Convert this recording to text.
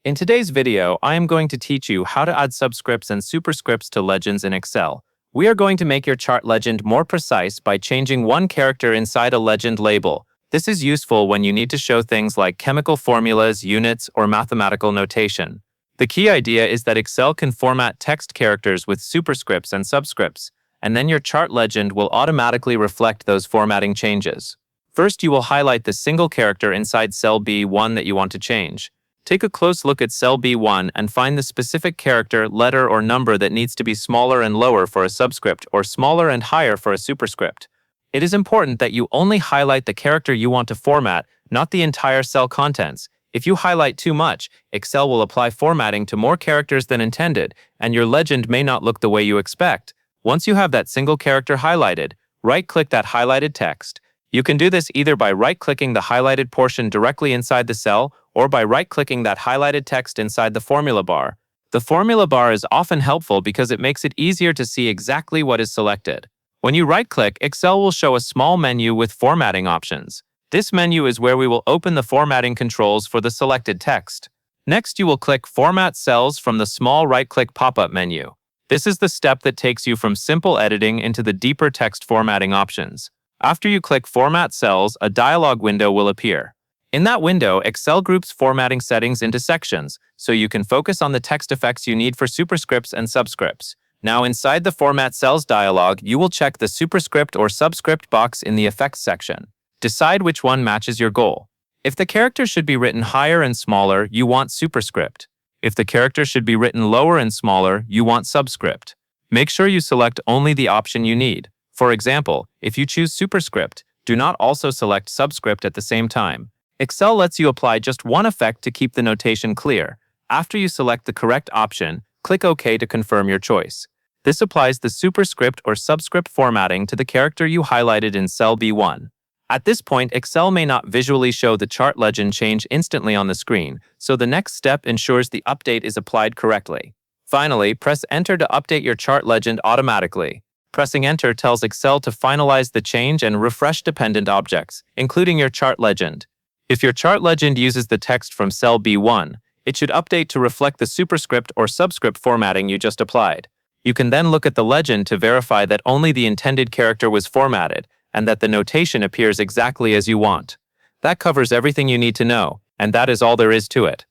In today's video, I am going to teach you how to add subscripts and superscripts to legends in Excel. We are going to make your chart legend more precise by changing one character inside a legend label. This is useful when you need to show things like chemical formulas, units, or mathematical notation. The key idea is that Excel can format text characters with superscripts and subscripts, and then your chart legend will automatically reflect those formatting changes. First, you will highlight the single character inside cell B1 that you want to change. Take a close look at cell B1 and find the specific character, letter, or number that needs to be smaller and lower for a subscript or smaller and higher for a superscript. It is important that you only highlight the character you want to format, not the entire cell contents. If you highlight too much, Excel will apply formatting to more characters than intended, and your legend may not look the way you expect. Once you have that single character highlighted, right-click that highlighted text. You can do this either by right-clicking the highlighted portion directly inside the cell or by right-clicking that highlighted text inside the formula bar. The formula bar is often helpful because it makes it easier to see exactly what is selected. When you right-click, Excel will show a small menu with formatting options. This menu is where we will open the formatting controls for the selected text. Next, you will click Format Cells from the small right-click pop-up menu. This is the step that takes you from simple editing into the deeper text formatting options. After you click Format Cells, a dialog window will appear. In that window, Excel groups formatting settings into sections, so you can focus on the text effects you need for superscripts and subscripts. Now, inside the Format Cells dialog, you will check the superscript or subscript box in the Effects section. Decide which one matches your goal. If the character should be written higher and smaller, you want superscript. If the character should be written lower and smaller, you want subscript. Make sure you select only the option you need. For example, if you choose superscript, do not also select subscript at the same time. Excel lets you apply just one effect to keep the notation clear. After you select the correct option, click OK to confirm your choice. This applies the superscript or subscript formatting to the character you highlighted in cell B1. At this point, Excel may not visually show the chart legend change instantly on the screen, so the next step ensures the update is applied correctly. Finally, press Enter to update your chart legend automatically. Pressing Enter tells Excel to finalize the change and refresh dependent objects, including your chart legend. If your chart legend uses the text from cell B1, it should update to reflect the superscript or subscript formatting you just applied. You can then look at the legend to verify that only the intended character was formatted and that the notation appears exactly as you want. That covers everything you need to know, and that is all there is to it.